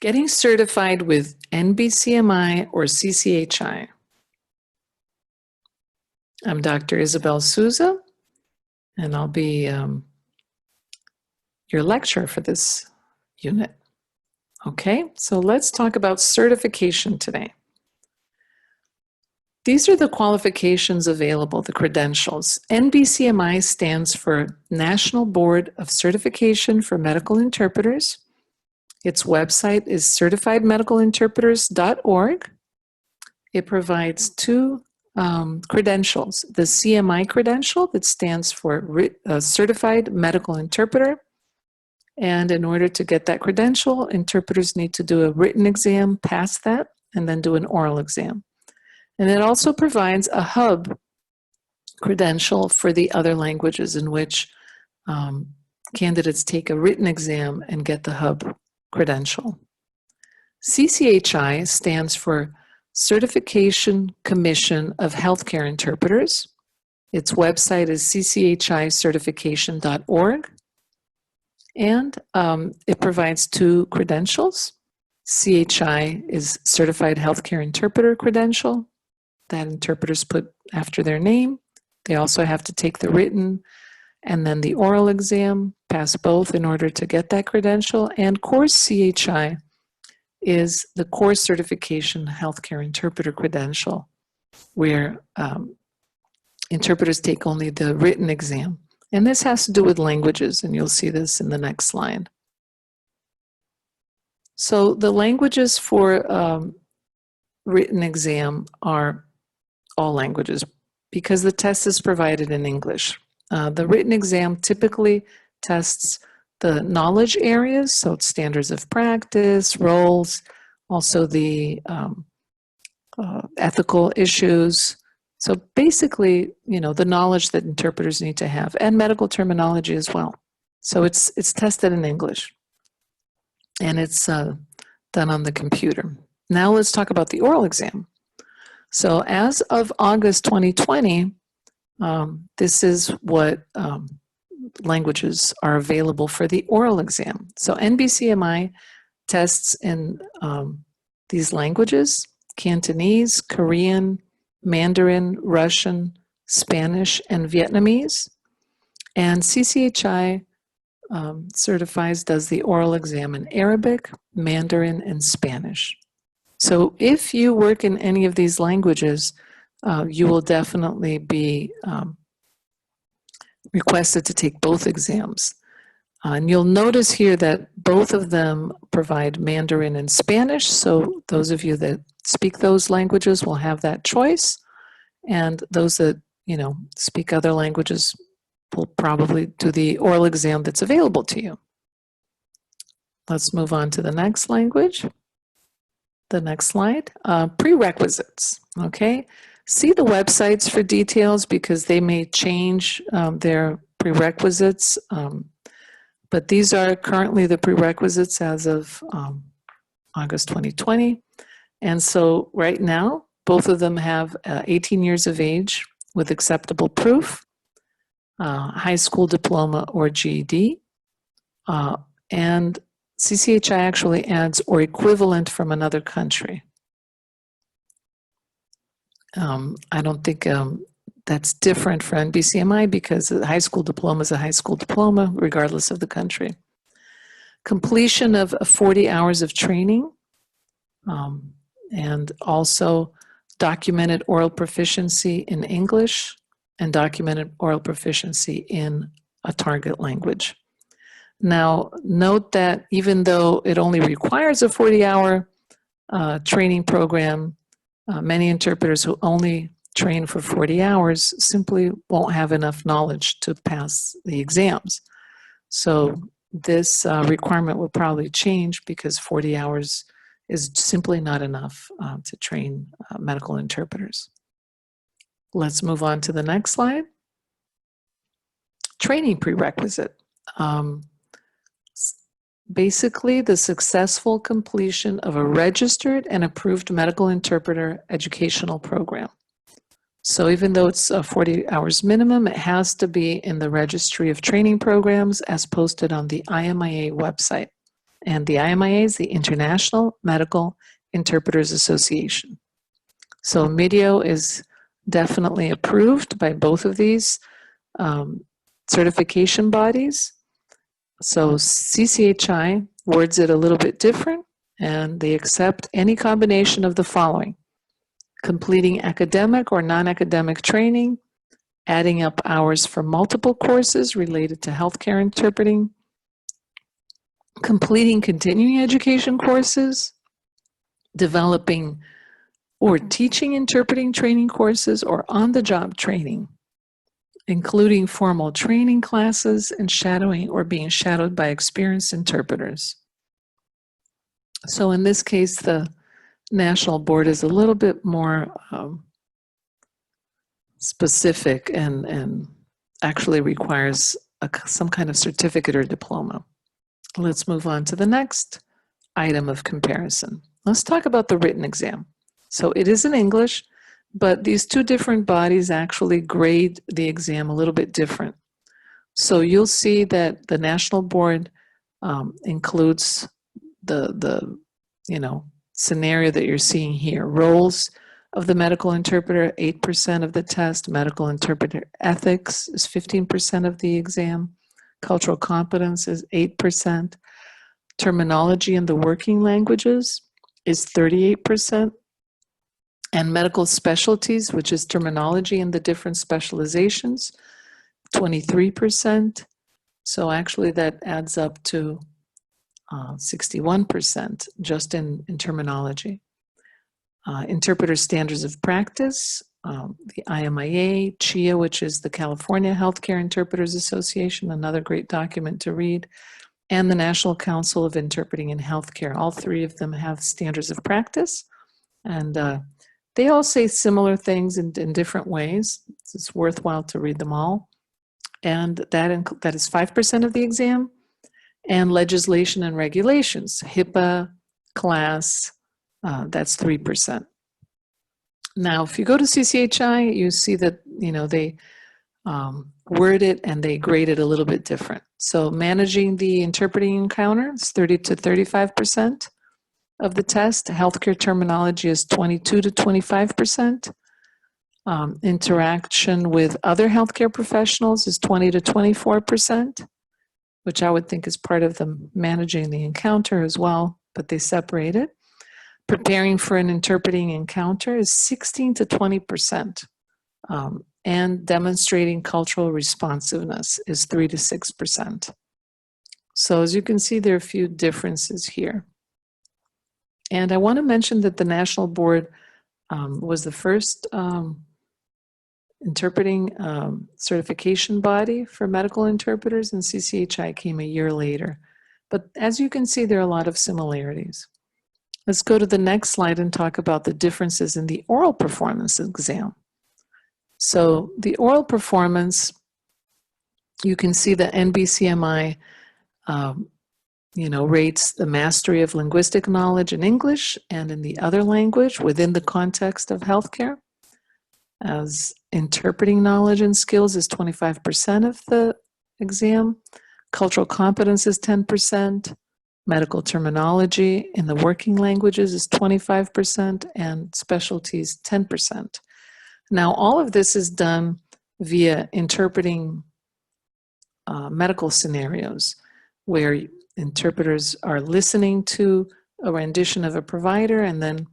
Getting certified with NBCMI or CCHI. I'm Dr. Isabel Souza, and I'll be your lecturer for this unit. Okay, so let's talk about certification today. These are the qualifications available, the credentials. NBCMI stands for National Board of Certification for Medical Interpreters. Its website is certifiedmedicalinterpreters.org. It provides two credentials, the CMI credential that stands for Certified Medical Interpreter. And in order to get that credential, interpreters need to do a written exam, pass that, and then do an oral exam. And it also provides a hub credential for the other languages in which candidates take a written exam and get the hub credential. CCHI stands for Certification Commission of Healthcare Interpreters. Its website is cchicertification.org. And it provides two credentials. CHI is Certified Healthcare Interpreter credential that interpreters put after their name. They also have to take the written and then the oral exam, pass both in order to get that credential. And Course CHI is the Course Certification Healthcare Interpreter credential, where interpreters take only the written exam. And this has to do with languages, and you'll see this in the next slide. So the languages for written exam are all languages because the test is provided in English. The written exam typically tests the knowledge areas, so it's standards of practice, roles, also the ethical issues. So basically, you know, the knowledge that interpreters need to have, and medical terminology as well. So it's tested in English, and it's done on the computer. Now let's talk about the oral exam. So as of August 2020, this is what languages are available for the oral exam. So NBCMI tests in these languages: Cantonese, Korean, Mandarin, Russian, Spanish, and Vietnamese. And CCHI does the oral exam in Arabic, Mandarin, and Spanish. So if you work in any of these languages, you will definitely be requested to take both exams. And you'll notice here that both of them provide Mandarin and Spanish, so those of you that speak those languages will have that choice, and those that, you know, speak other languages will probably do the oral exam that's available to you. Let's move on to the next language. The next slide. Prerequisites, okay? See the websites for details because they may change their prerequisites, but these are currently the prerequisites as of August 2020. And so right now, both of them have 18 years of age with acceptable proof, high school diploma or GED, and CCHI actually adds or equivalent from another country. I don't think that's different for NBCMI because a high school diploma is a high school diploma regardless of the country. Completion of 40 hours of training, and also documented oral proficiency in English and documented oral proficiency in a target language. Now, note that even though it only requires a 40-hour training program, many interpreters who only train for 40 hours simply won't have enough knowledge to pass the exams. So this requirement will probably change because 40 hours is simply not enough to train medical interpreters. Let's move on to the next slide. Training prerequisite. Basically, the successful completion of a registered and approved medical interpreter educational program. So even though it's 40 hours minimum, it has to be in the registry of training programs as posted on the IMIA website. And the IMIA is the International Medical Interpreters Association. So MIDIO is definitely approved by both of these certification bodies. So CCHI words it a little bit different, and they accept any combination of the following: completing academic or non-academic training, adding up hours for multiple courses related to healthcare interpreting, completing continuing education courses, developing or teaching interpreting training courses or on-the-job training, including formal training classes and shadowing or being shadowed by experienced interpreters. So in this case, the national board is a little bit more specific and actually requires some kind of certificate or diploma. Let's move on to the next item of comparison. Let's talk about the written exam. So it is in English, but these two different bodies actually grade the exam a little bit different. So you'll see that the national board includes the scenario that you're seeing here. Roles of the medical interpreter, 8% of the test. Medical interpreter ethics is 15% of the exam. Cultural competence is 8%. Terminology in the working languages is 38%. And medical specialties, which is terminology in the different specializations, 23%. So actually that adds up to 61% just in terminology. Interpreter standards of practice, the IMIA, CHIA, which is the California Healthcare Interpreters Association, another great document to read, and the National Council of Interpreting in Healthcare. All three of them have standards of practice, and they all say similar things in different ways. It's worthwhile to read them all. And that is 5% of the exam. And legislation and regulations, HIPAA, class, that's 3%. Now, if you go to CCHI, you see that they word it and they grade it a little bit different. So managing the interpreting encounter is 30 to 35% of the test. Healthcare terminology is 22 to 25%. Interaction with other healthcare professionals is 20 to 24%, which I would think is part of the managing the encounter as well, but they separate it. Preparing for an interpreting encounter is 16 to 20%. And demonstrating cultural responsiveness is 3 to 6%. So as you can see, there are a few differences here. And I want to mention that the National Board was the first interpreting certification body for medical interpreters, and CCHI came a year later. But as you can see, there are a lot of similarities. Let's go to the next slide and talk about the differences in the oral performance exam. So the oral performance, you can see the NBCMI rates the mastery of linguistic knowledge in English and in the other language within the context of healthcare. As interpreting knowledge and skills is 25% of the exam. Cultural competence is 10%. Medical terminology in the working languages is 25%, and specialties 10%. Now, all of this is done via interpreting medical scenarios where interpreters are listening to a rendition of a provider and then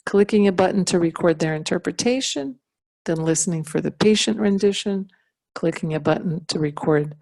clicking a button to record their interpretation, then listening for the patient rendition, clicking a button to record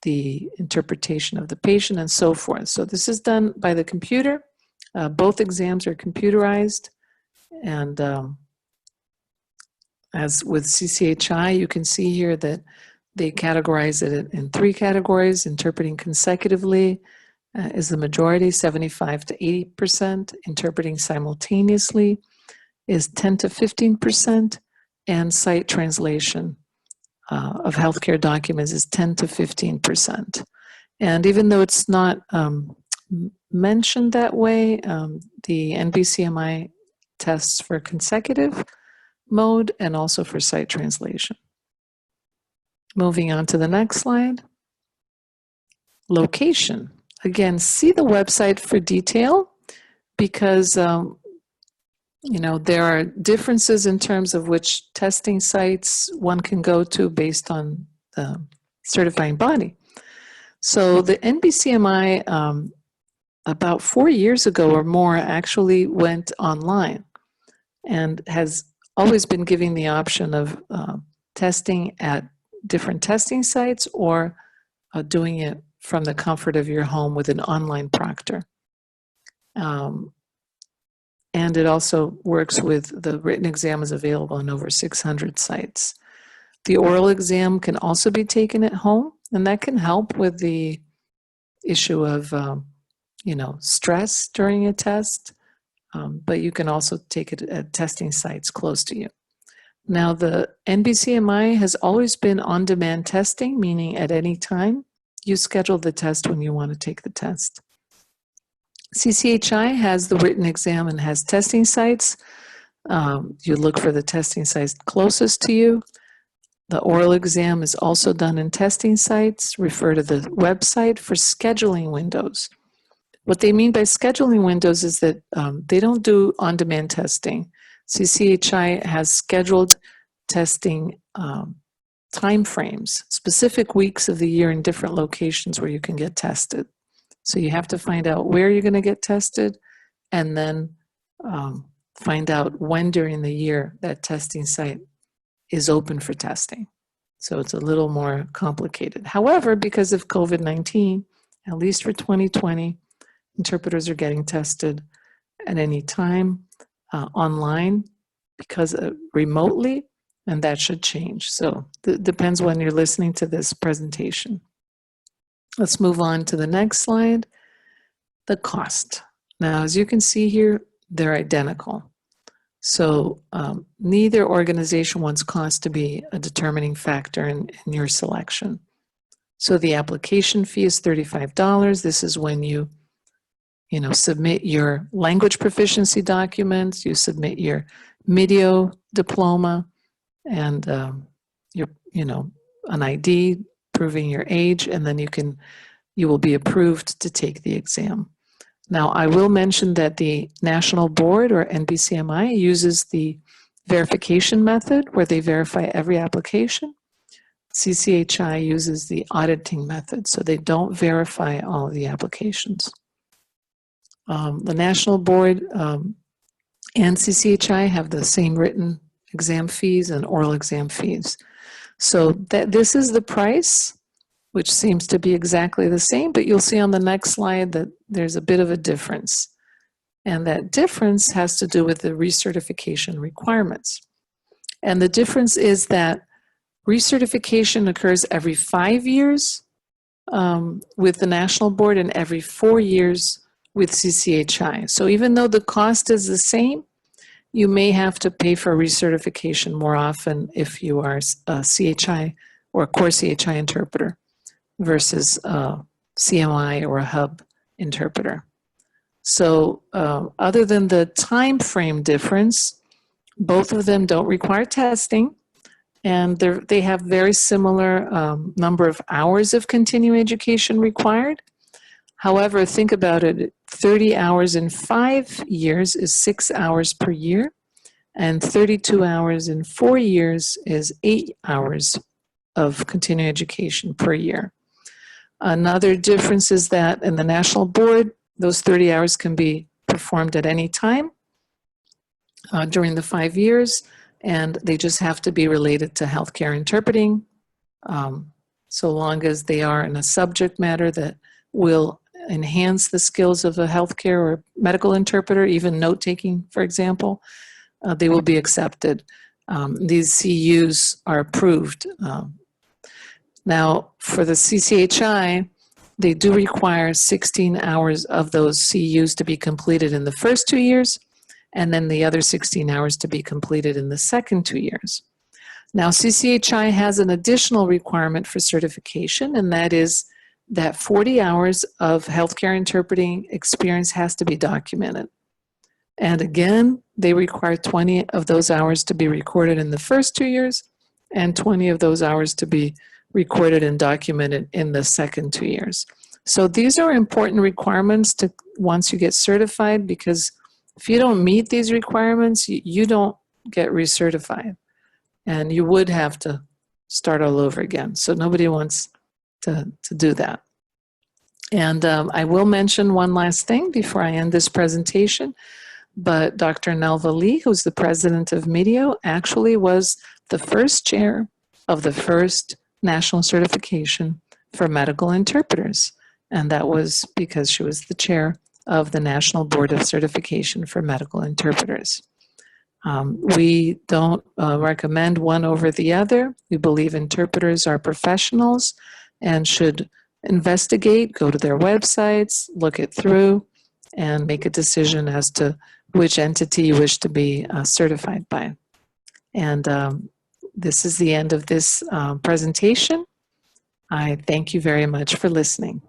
the interpretation of the patient, and so forth. So this is done by the computer. Both exams are computerized, and as with CCHI, you can see here that they categorize it in 3 categories. Interpreting consecutively is the majority, 75 to 80%. Interpreting simultaneously is 10 to 15%, and sight translation of healthcare documents is 10 to 15%. And even though it's not mentioned that way, the NBCMI tests for consecutive mode and also for sight translation. Moving on to the next slide. Location again, see the website for detail because there are differences in terms of which testing sites one can go to based on the certifying body. So the NBCMI, about 4 years ago or more, actually went online and has always been giving the option of testing at different testing sites or doing it from the comfort of your home with an online proctor. And it also works with the written exam is available on over 600 sites. The oral exam can also be taken at home, and that can help with the issue of, stress during a test, but you can also take it at testing sites close to you. Now, the NBCMI has always been on-demand testing, meaning at any time, you schedule the test when you want to take the test. CCHI has the written exam and has testing sites. You look for the testing sites closest to you. The oral exam is also done in testing sites. Refer to the website for scheduling windows. What they mean by scheduling windows is that they don't do on-demand testing. CCHI has scheduled testing time frames, specific weeks of the year in different locations where you can get tested. So you have to find out where you're going to get tested and then find out when during the year that testing site is open for testing. So it's a little more complicated. However, because of COVID-19, at least for 2020, interpreters are getting tested at any time online because remotely, and that should change. So it depends when you're listening to this presentation. Let's move on to the next slide. The cost. Now, as you can see here, they're identical. So neither organization wants cost to be a determining factor in your selection. So the application fee is $35. This is when you submit your language proficiency documents, you submit your MIDIO diploma, and an ID proving your age, and then you will be approved to take the exam. Now, I will mention that the National Board, or NBCMI, uses the verification method where they verify every application. CCHI uses the auditing method, so they don't verify all of the applications. The National Board and CCHI have the same written exam fees and oral exam fees. So this is the price, which seems to be exactly the same, but you'll see on the next slide that there's a bit of a difference. And that difference has to do with the recertification requirements. And the difference is that recertification occurs every 5 years with the National Board and every 4 years with CCHI. So even though the cost is the same, you may have to pay for recertification more often if you are a CHI or a core CHI interpreter versus a CMI or a hub interpreter. So other than the time frame difference, both of them don't require testing, and they have very similar number of hours of continuing education required. However, think about it, 30 hours in 5 years is 6 hours per year, and 32 hours in 4 years is 8 hours of continuing education per year. Another difference is that in the National Board, those 30 hours can be performed at any time during the 5 years, and they just have to be related to healthcare interpreting, so long as they are in a subject matter that will enhance the skills of a healthcare or medical interpreter, even note-taking, for example, they will be accepted. These CUs are approved. Now, for the CCHI, they do require 16 hours of those CUs to be completed in the first 2 years, and then the other 16 hours to be completed in the second 2 years. Now, CCHI has an additional requirement for certification, and that is that 40 hours of healthcare interpreting experience has to be documented. And again, they require 20 of those hours to be recorded in the first 2 years and 20 of those hours to be recorded and documented in the second 2 years. So these are important requirements to once you get certified, because if you don't meet these requirements, you don't get recertified, and you would have to start all over again. So nobody wants to do that. And I will mention one last thing before I end this presentation, but Dr. Nelva Lee, who's the president of MEDIO, actually was the first chair of the first national certification for medical interpreters. And that was because she was the chair of the National Board of Certification for Medical Interpreters. We don't recommend one over the other. We believe interpreters are professionals and should investigate, go to their websites, look it through, and make a decision as to which entity you wish to be certified by. And this is the end of this presentation. I thank you very much for listening.